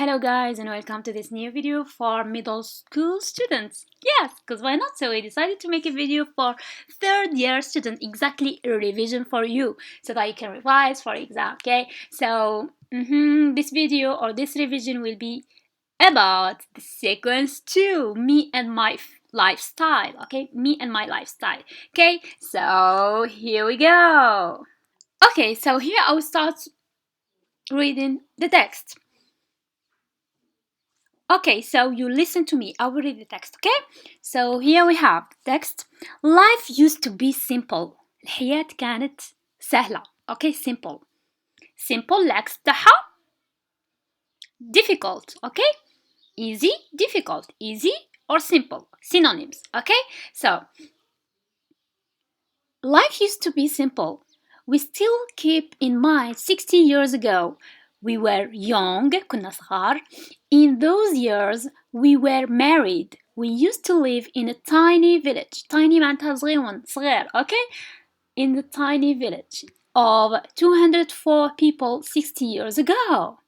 Hello guys, and welcome to this new video for middle school students. Yes, because why not? So we decided to make a video for third year students, exactly a revision for you, so that you can revise for exam, okay? So this video or this revision will be about the sequence 2, me and my lifestyle, okay? Me and my lifestyle, okay? So here we go. Okay, so here I will start reading the text. Okay, so you listen to me. I will read the text, okay? So here we have the text. Life used to be simple. الحياة كانت سهلة. Okay, simple. Simple العكس تاعها difficult. Okay? Easy, difficult. Easy or simple. Synonyms. Okay? So, life used to be simple. We still keep in mind 60 years ago. We were young, كنا صغار. In those years, we were married. We used to live in a tiny village. Tiny معناتها صغير, okay? In the tiny village of 204 people 60 years ago.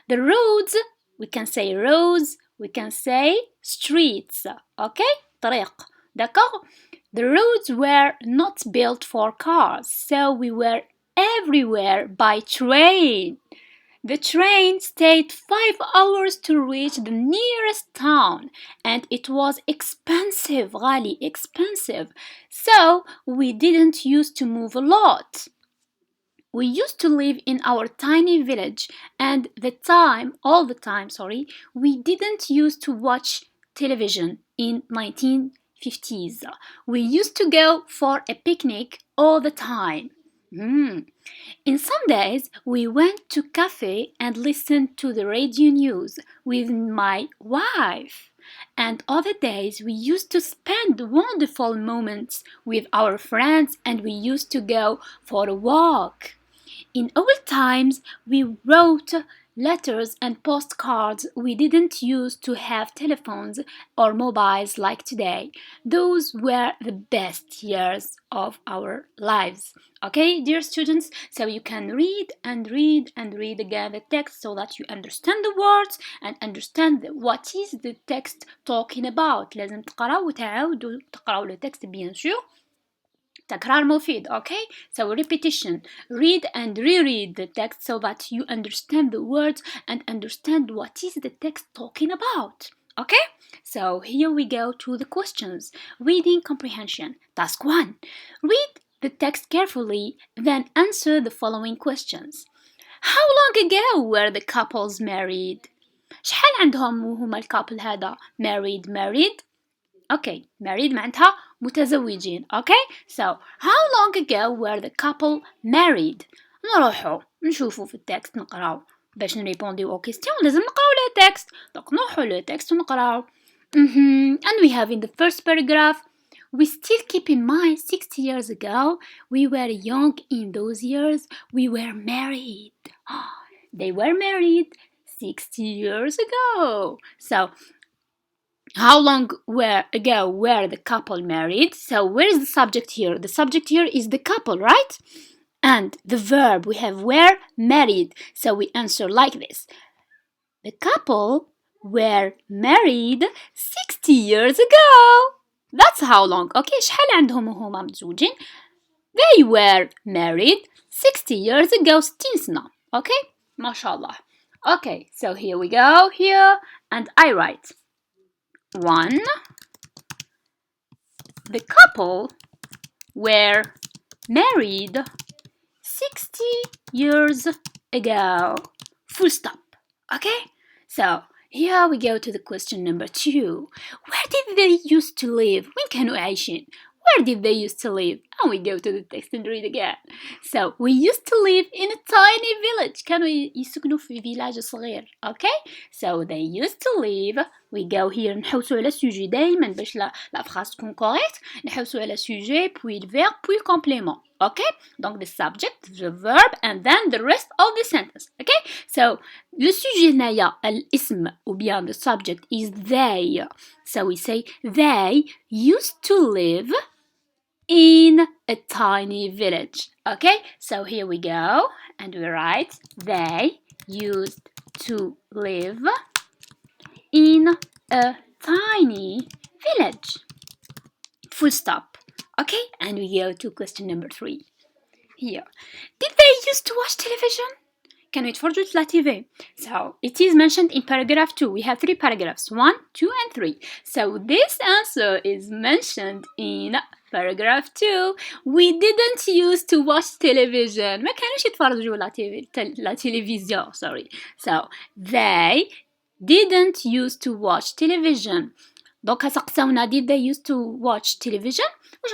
The roads, we can say roads, we can say streets, okay? طريق, d'accord? The roads were not built for cars, so we were everywhere by train. The train stayed 5 hours to reach the nearest town, and it was expensive, غالي, expensive. So we didn't used to move a lot. We used to live in our tiny village, and all the time, we didn't used to watch television in 1950s. We used to go for a picnic all the time. In some days, we went to cafe and listened to the radio news with my wife. And other days, we used to spend wonderful moments with our friends, and we used to go for a walk. In old times, we wrote letters and postcards. We didn't used to have telephones or mobiles like today. Those were the best years of our lives. Okay, dear students, so you can read and read and read again the text so that you understand the words and understand what is the text talking about. لازم تقراو وتعاودوا تقراو le texte bien sûr. تكرار مفيد, okay? So repetition. Read and reread the text so that you understand the words and understand what is the text talking about. Okay? So here we go to the questions. Reading comprehension. Task 1. Read the text carefully, then answer the following questions. How long ago were the couples married? شحال عندهم وهما الكابل هذا married? Okay, married معناتها متزوجين. Okay, so how long ago were the couple married? نروحوا نشوفوا في التكست نقراو باش نريبونديو au question لازم نقراو le text. Donc نروحوا le text ونقراو. And we have in the first paragraph, we still keep in mind 60 years ago, we were young in those years, we were married. They were married 60 years ago. So how long ago were the couple married? So where is the subject here? The subject here is the couple, right? And the verb, we have were married. So we answer like this. The couple were married 60 years ago. That's how long. Okay, شحال عندهم وهما متزوجين? They were married 60 years ago. 60 سنة. Okay? ما شاء الله. Okay, so here we go here and I write. 1. The couple were married 60 years ago. Full stop. Okay? So, here we go to the question number 2. Where did they used to live? وين كانوا عايشين? Where did they used to live? And we go to the text and read again. So, we used to live in a tiny village. كانوا يسكنوا في village صغير. Okay? So, they used to live. We go here نحوسوا على sujet دايما باش la phrase تكون correct. نحوسوا على sujet, puis le verbe, puis le complément. Okay? Donc, the subject, the verb, and then the rest of the sentence. Okay? So, le sujet هنايا الاسم ou bien the subject is they. So, we say they used to live in a tiny village. Okay? So, here we go. And we write they used to live in a tiny village. Full stop. Okay, and we go to question number 3. Here. Did they used to watch television? كانوا يتفرجوا على TV. So it is mentioned in paragraph 2. We have 3 paragraphs, 1, 2, and 3. So this answer is mentioned in paragraph 2. We didn't used to watch television. ما كانوش يتفرجوا على تلفزيون. Sorry. So they didn't used to watch television. دوكا سقسونا did they used to watch television. واش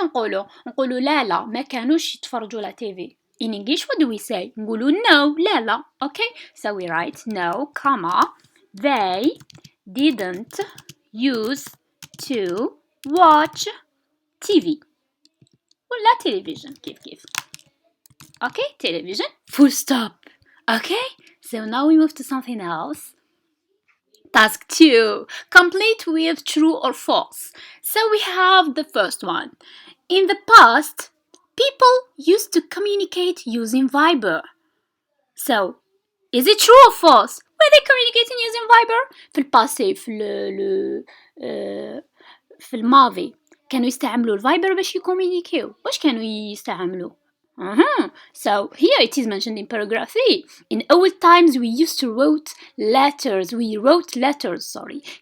نقولوا لا ما كانوش يتفرجوا على TV. In English, what do we say? نقولوا no, لا. Okay? So we write no, comma, they didn't used to watch TV. ولا television, كيف. Okay? Television, full stop. Okay? So now we move to something else. Task 2. Complete with true or false. So we have the first one. In the past, people used to communicate using Viber. So, is it true or false? Were they communicating using Viber? في الباسي في الماضي كانوا يستعملوا الفايبر باش يكومينيكيو. واش كانوا يستعملوا؟ So here it is mentioned in paragraph 3. In old times we used to wrote letters.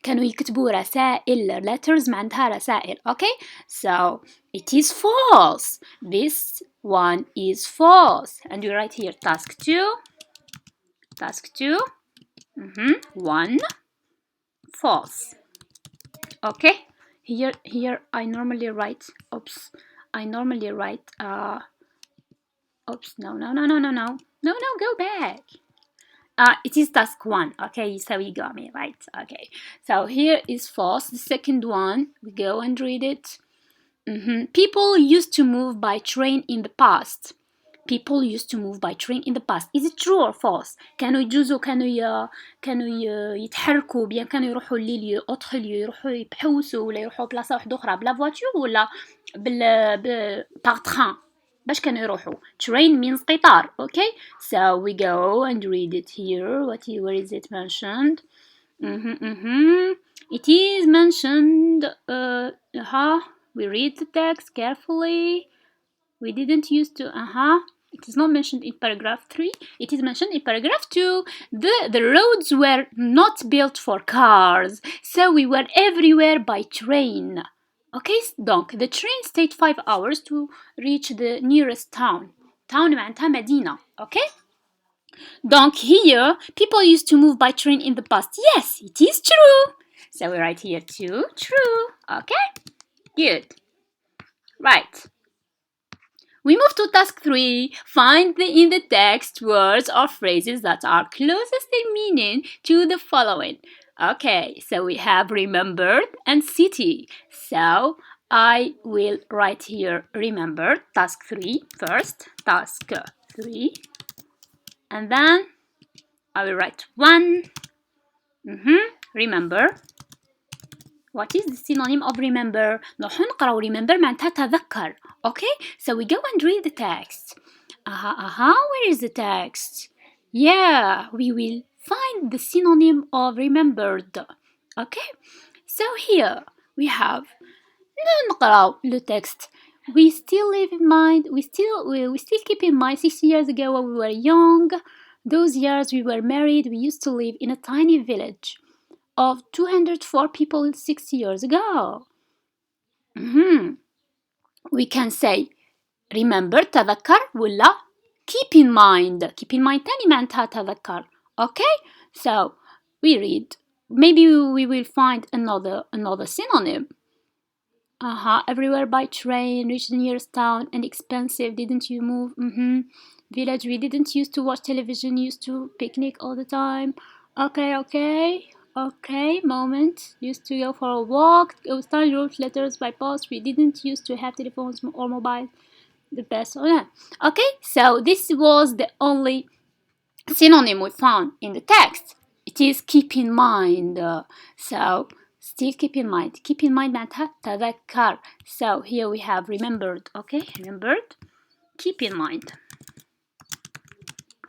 كانوا يكتبوا رسائل. Letters معناتها رسائل. Okay? So it is false. This one is false. And you write here task 2. Task 2. 1. False. Okay? Here I normally write. No, go back. It is task 1. Okay, so you got me right. Okay, so here is false. The second one, we go and read it. People used to move by train in the past. People used to move by train in the past. Is it true or false? كانوا يجوزوا كانوا يتحركوا بيان كانوا يروحوا لليو اوتر يروحوا يبحوسوا ولا يروحوا بلاصه واحده اخرى بلا فواتور ولا باغ تران باش كانوا يروحوا. Train means قطار. Okay, so we go and read it here. Where is it mentioned? It is mentioned. We read the text carefully. We didn't used to. It is not mentioned in paragraph 3. It is mentioned in paragraph 2. The roads were not built for cars, so we were everywhere by train. Okay, donc the train stayed 5 hours to reach the nearest town. Town معناتها مدينة. Okay? Donc here, people used to move by train in the past. Yes, it is true. So we write here too, true. Okay? Good. Right. We move to task 3. Find in the text words or phrases that are closest in meaning to the following. Okay, so we have remembered and city. So I will write here remembered, task 3 first, task 3. And then I will write 1. Remember. What is the synonym of remember? نروح نقراو remember معناتها تذكر. Okay? So we go and read the text. Where is the text? Yeah, we will find the synonym of remembered. Okay? So here we have نقراو the text. We still live in mind. We still keep in mind 60 years ago when we were young. Those years we were married. We used to live in a tiny village of 204 people 60 years ago. We can say remember تذكر ولا keep in mind. Keep in mind تاني معناتها تذكر. Okay? So we read. Maybe we will find another synonym. Everywhere by train, reach the nearest town, and expensive. Didn't you move? Village. We didn't used to watch television. Used to picnic all the time. Okay, moment. Used to go for a walk. Started wrote letters by post. We didn't used to have telephones or mobile. The best. Okay, so this was the only synonym we found in the text. It is keep in mind. So still keep in mind. Keep in mind معناتها تذكر. So here we have remembered. Okay, remembered. Keep in mind.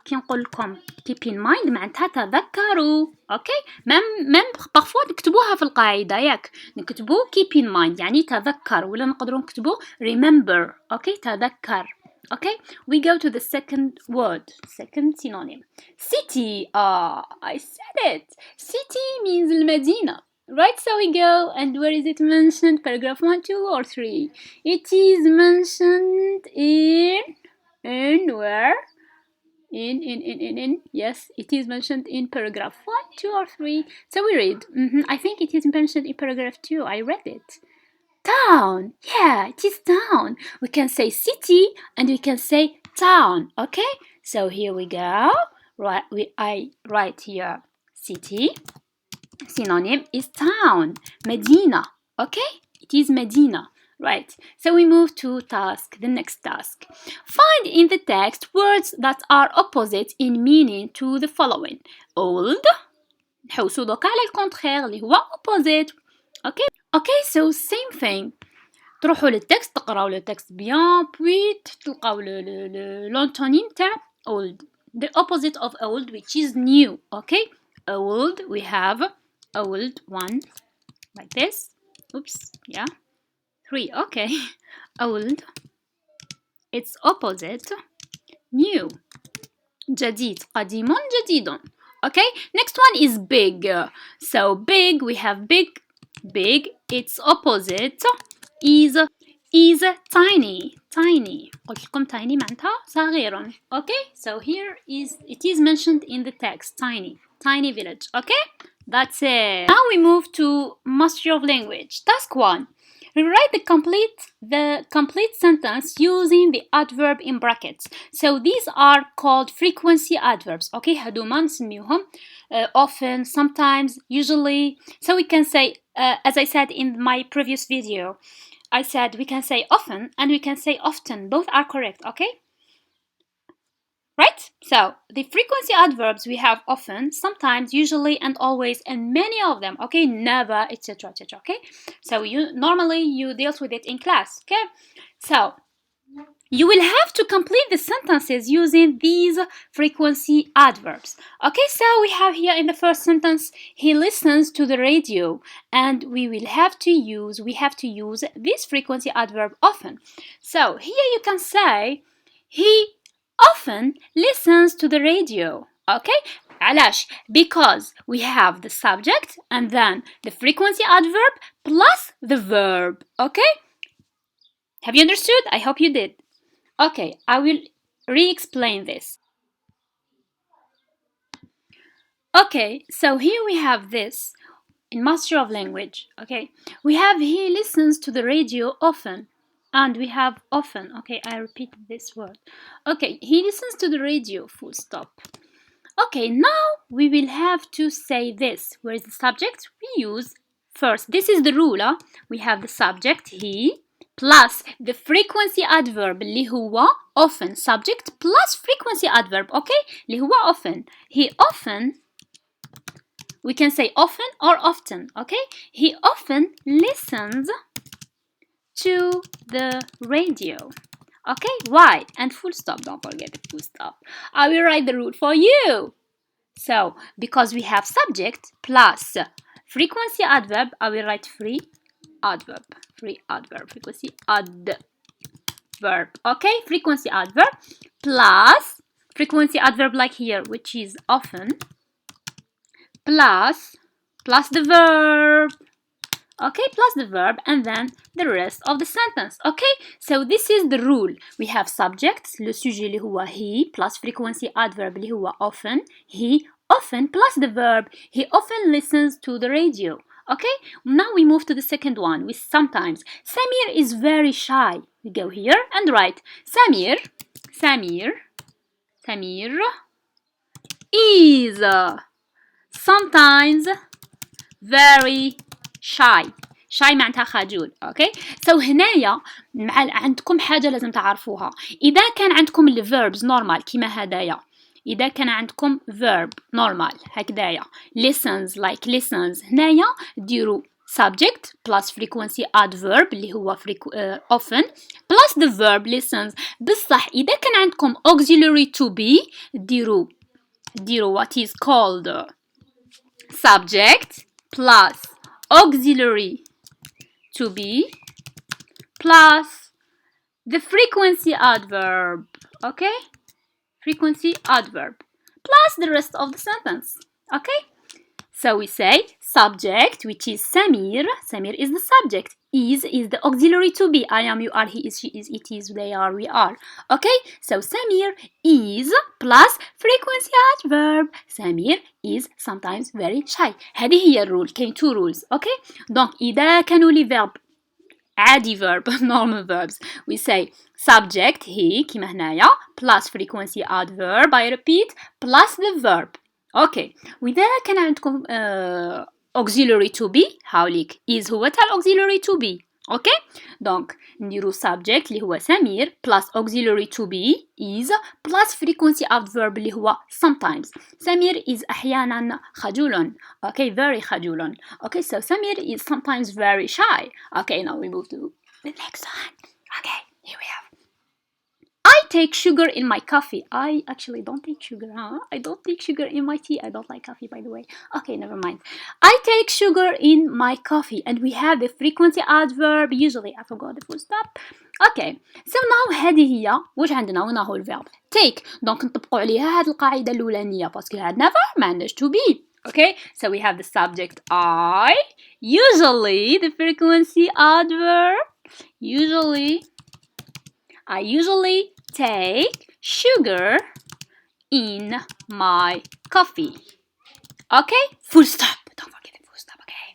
كي نقول لكم keep in mind معناتها تذكروا. اوكي مم parfois نكتبوها في القاعده ياك نكتبو keep in mind يعني تذكر ولا نقدروا نكتبو remember. اوكي تذكر. Okay, we go to the second word, second synonym. City. I said it. City means المدينة. Right, so we go, and where is it mentioned? Paragraph 1, 2, or 3? It is mentioned in where? In. Yes, it is mentioned in paragraph 1, 2, or 3. So we read. I think it is mentioned in paragraph 2. I read it. Town. Yeah, it is town. We can say city and we can say town. Okay, so here we go. Right, I write here city. Synonym is town. Medina. Okay, it is Medina. Right, so we move to the next task. Find in the text words that are opposite in meaning to the following. Old. نحوسو دوكا على الكونترير اللي هو opposite. Okay, so same thing. تروحوا للتكست تقراو التكست بيان بوي تلقاو l'antonym تاع old. The opposite of old which is new. Okay, old we have old one like this. Oops, yeah. 3. Okay. Old. Its opposite new. جديد قديم جديد. Okay, next one is big. So big we have big. Its opposite is tiny. قلت لكم tiny معناتها صغير. Okay, so here it is mentioned in the text tiny village. Okay, that's it. Now we move to mastery of language. Task 1. Rewrite the complete sentence using the adverb in brackets. So these are called frequency adverbs. Okay, هادوما نسميوهم often, sometimes, usually. So we can say, as I said in my previous video, I said we can say often and we can say often. Both are correct, okay? Right? So the frequency adverbs we have often, sometimes, usually, and always, and many of them. Okay, never, etc., etc. Okay. So normally you deal with it in class. Okay. So you will have to complete the sentences using these frequency adverbs. Okay. So we have here in the first sentence, he listens to the radio, and we have to use this frequency adverb often. So here you can say he often listens to the radio. Okay, علاش? Because we have the subject and then the frequency adverb plus the verb. Okay, have you understood? I hope you did. Okay, I will re-explain this. Okay, so here we have this in mastery of language. Okay, we have he listens to the radio often. And we have often. Okay, I repeat this word. Okay, he listens to the radio, full stop. Okay, now we will have to say this. Where is the subject? We use first. This is the rule. We have the subject, he, plus the frequency adverb, اللي هو often. Subject plus frequency adverb. Okay, اللي هو often. He often. We can say often or often. Okay, he often listens to the radio. Okay, why? And full stop, don't forget the full stop. I will write the rule for you. So because we have subject plus frequency adverb, I will write free adverb, frequency adverb. Okay, frequency adverb plus frequency adverb like here, which is often, plus the verb. Okay, plus the verb and then the rest of the sentence. Okay, so this is the rule. We have subject, le sujet اللي هو he, plus frequency adverb اللي هو often, he often, plus the verb, he often listens to the radio. Okay, now we move to the second one with sometimes. Samir is very shy. We go here and write Samir is sometimes very shy معناتها خجول. اوكي سو هنايا عندكم حاجه لازم تعرفوها. اذا كان عندكم الفيربز نورمال كيما هدايا، اذا كان عندكم verb نورمال هكذايا listens like listens، هنايا ديروا subject plus frequency adverb اللي هو often plus the verb listens. بصح إذا كان عندكم auxiliary to be ديروا what is called subject plus auxiliary to be plus the frequency adverb, okay? Frequency adverb plus the rest of the sentence, okay? So we say subject, which is Samir. Samir is the subject. Is the auxiliary to be. I am, you are, he is, she is, it is, they are, we are. Okay? So Samir is plus frequency adverb. Samir is sometimes very shy. هذه هي الرول. كاين two rules. Okay? Donc إذا كانوا لي verb عادي verb normal verbs we say subject he كيما هنايا plus frequency adverb I repeat plus the verb. اوكي واذا كان عندكم auxiliary to be هاوليك is هو تاع auxiliary to be. اوكي دونك نديرو subject اللي هو سمير plus auxiliary to be is plus frequency adverb اللي هو sometimes. سمير is احيانا خجول. اوكي very خجول. اوكي so سمير is sometimes very shy. Okay, now we move to the next one. Okay, here we have I take sugar in my coffee. I actually don't take sugar, huh? I don't take sugar in my tea. I don't like coffee, by the way. Okay, never mind. I take sugar in my coffee. And we have the frequency adverb. Usually, I forgot the full stop. Okay, so now هذه هي واش عندنا وين هو الverb take. دونك نطبقوا عليها هذه القاعدة الأولانية باسكو عندنا verb ما عندناش to be. Okay, so we have the subject I. Usually, the frequency adverb. I usually take sugar in my coffee. Okay? Full stop. Don't forget the full stop, okay?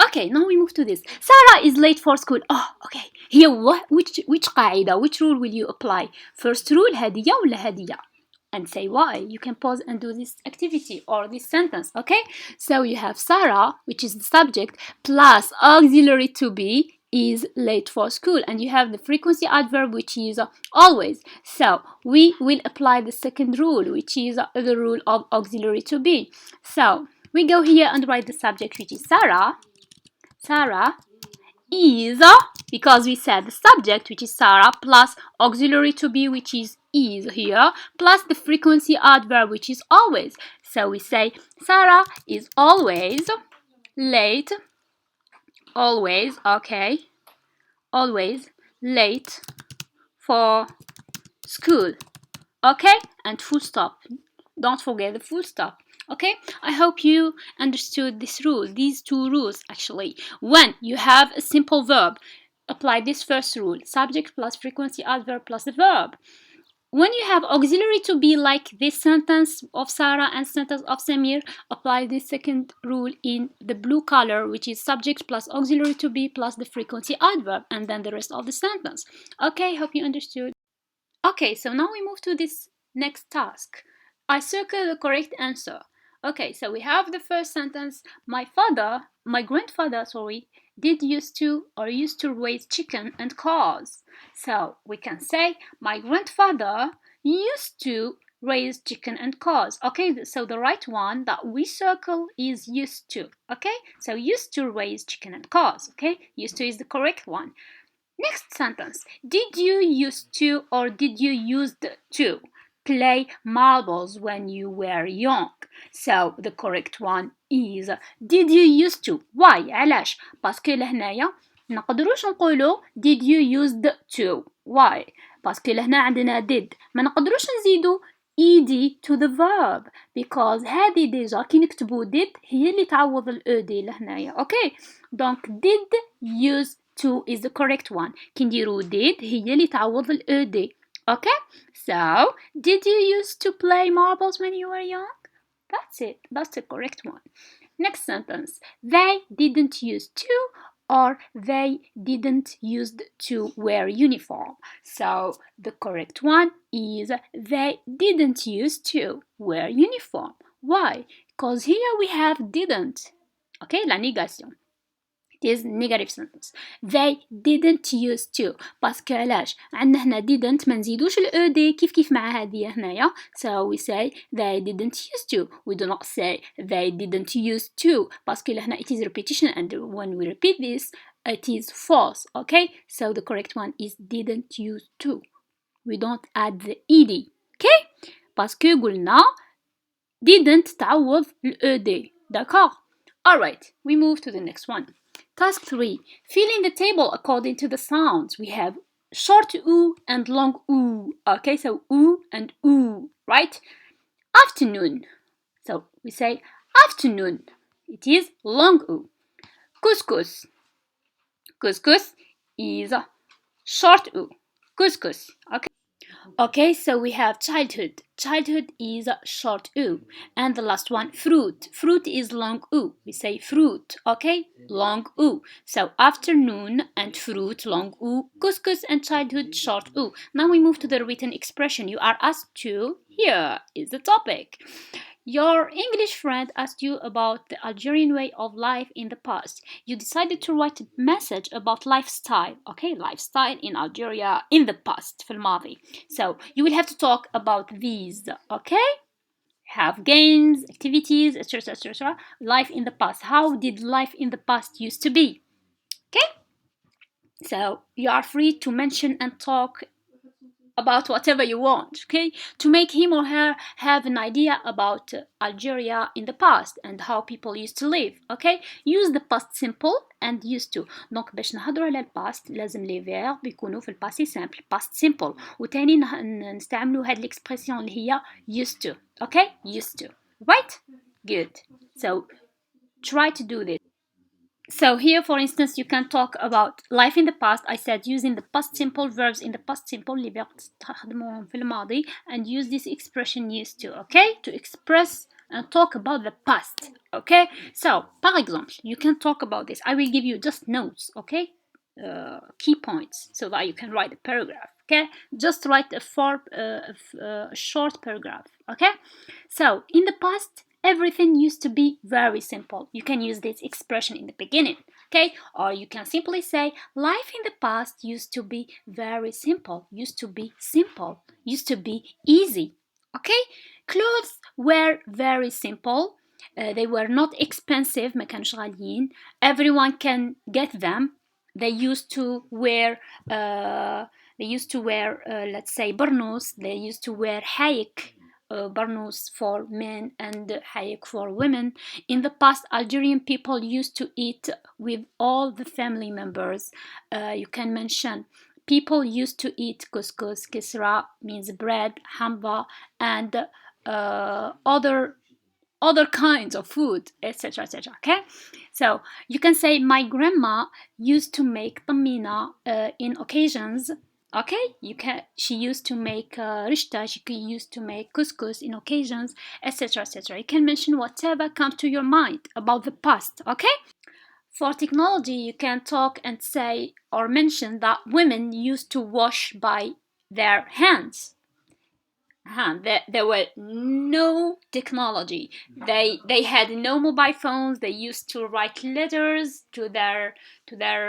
Okay, now we move to this. Sarah is late for school. Oh, okay. Here, which قاعدة, which rule will you apply? First rule, هدية ولا هدية? And say why. You can pause and do this activity or this sentence, okay? So you have Sarah, which is the subject, plus auxiliary to be, is late for school, and you have the frequency adverb which is always. So we will apply the second rule, which is the rule of auxiliary to be. So we go here and write the subject, which is Sarah. Sarah is, because we said the subject, which is Sarah, plus auxiliary to be, which is here, plus the frequency adverb, which is always. So we say Sarah is always late. Always, okay, always late for school, okay, and full stop. Don't forget the full stop, okay? I hope you understood this rule, these two rules actually. When you have a simple verb, apply this first rule, subject plus frequency adverb plus the verb. When you have auxiliary to be like this sentence of Sarah and sentence of Samir, apply this second rule in the blue color, which is subject plus auxiliary to be plus the frequency adverb, and then the rest of the sentence. Okay, hope you understood. Okay, so now we move to this next task. I circle the correct answer. Okay, so we have the first sentence. My grandfather, did used to raise chicken and cows. So we can say my grandfather used to raise chicken and cows. Okay, so the right one that we circle is used to. Okay, so used to raise chicken and cows. Okay, used to is the correct one. Next sentence. Did you used to or did you used to play marbles when you were young? So the correct one is did you used to. Why? علاش؟ باسكو لهنايا نقدروش نقولو did you used to. Why? باسكو لهنا عندنا did ما نقدروش نزيدو ed to the verb because هذه ديجا كي نكتبو did هي اللي تعوض ed لهنايا. اوكي دونك did used to is the correct one. كي نديرو did هي اللي تعوض ed. Okay, so did you used to play marbles when you were young? That's it. That's the correct one. Next sentence. They didn't used to or they didn't used to wear uniform. So the correct one is they didn't used to wear uniform. Why? Because here we have didn't. Okay, la négation. It is negative sentence. They didn't use to. باسكو علاش عندنا هنا didn't ما نزيدوش ال ed كيف مع هذه هنايا. So we say they didn't use to. We do not say they didn't use to. باسكو هنا it is repetition, and when we repeat this it is false. Okay, so the correct one is didn't use to. We don't add the ed. Okay, باسكو قلنا didn't تعوض ال ed. D'accord? Alright, we move to the next one. Task 3. Fill in the table according to the sounds. We have short oo and long oo. Okay, so oo and oo, right? Afternoon. So we say afternoon. It is long oo. Couscous. Couscous is short oo. Couscous. Okay. Okay, so we have childhood. Childhood is short oo. And the last one, fruit. Fruit is long oo. We say fruit. Okay, long oo. So afternoon and fruit, long oo. Couscous and childhood, short oo. Now we move to the written expression. You are asked to. Here is the topic. Your English friend asked you about the Algerian way of life in the past. You decided to write a message about lifestyle. Okay, lifestyle in Algeria in the past, في الماضي. So you will have to talk about these. Okay, have games, activities, etc., etc. Life in the past. How did life in the past used to be? Okay, so you are free to mention and talk about whatever you want, okay, to make him or her have an idea about Algeria in the past and how people used to live. Okay, use the past simple and used to. دونك باش نهضروا على الباست لازم لي فيرب يكونوا في الباسي سامبل past simple، وتاني نستعملوا هاد الاكسبرسيون اللي هي used to. Okay, used to, right? Good. So try to do this. So here, for instance, you can talk about life in the past. I said using the past simple verbs in the past simple اللي بتستخدموهم في الماضي, and use this expression used to, okay, to express and talk about the past. Okay, so par exemple, you can talk about this. I will give you just notes, okay, key points so that you can write a paragraph. Okay, just write a short paragraph. Okay, so in the past everything used to be very simple. You can use this expression in the beginning, okay? Or you can simply say, life in the past used to be very simple, used to be simple, used to be easy, okay? Clothes were very simple. They were not expensive, ما كانوش غاليين. Everyone can get them. They used to wear, let's say, برنوس. They used to wear حايك. Barnous for men and hayek for women. In the past, Algerian people used to eat with all the family members. You can mention people used to eat couscous. Kisra means bread, hamba, and other kinds of food, etc., etc. Okay, so you can say my grandma used to make tamina in occasions. Okay, she used to make rishta, she used to make couscous in occasions, etc., etc. You can mention whatever comes to your mind about the past. Okay, for technology you can talk and say or mention that women used to wash by their hands. There were no technology. They had no mobile phones. They used to write letters to their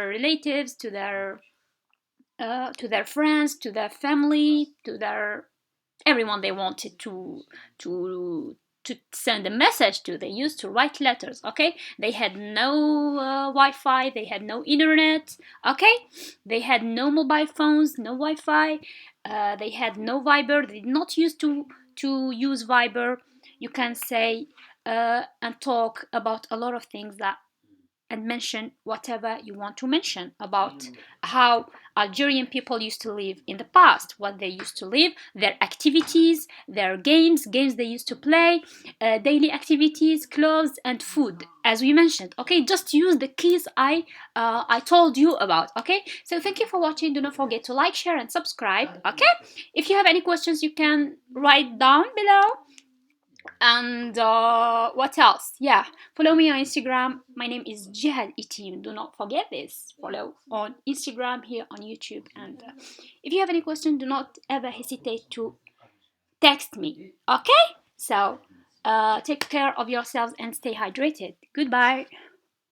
relatives, to their friends, to their family, to their everyone they wanted to send a message to. They used to write letters. Okay, they had no Wi-Fi. They had no internet. Okay, they had no mobile phones, no Wi-Fi. They had no Viber. They did not used to use Viber. You can say and talk about a lot of things that, and mention whatever you want to mention about how Algerian people used to live in the past, what they used to live, their activities, their games they used to play, daily activities, clothes, and food, as we mentioned. Okay, just use the keys I told you about. Okay, so thank you for watching. Do not forget to like, share, and subscribe. Okay, if you have any questions, you can write down below. And what else? Yeah, follow me on Instagram. My name is Jihad Itim. Do not forget this. Follow on Instagram, here on YouTube. And if you have any question, do not ever hesitate to text me. Okay, so take care of yourselves and stay hydrated. Goodbye.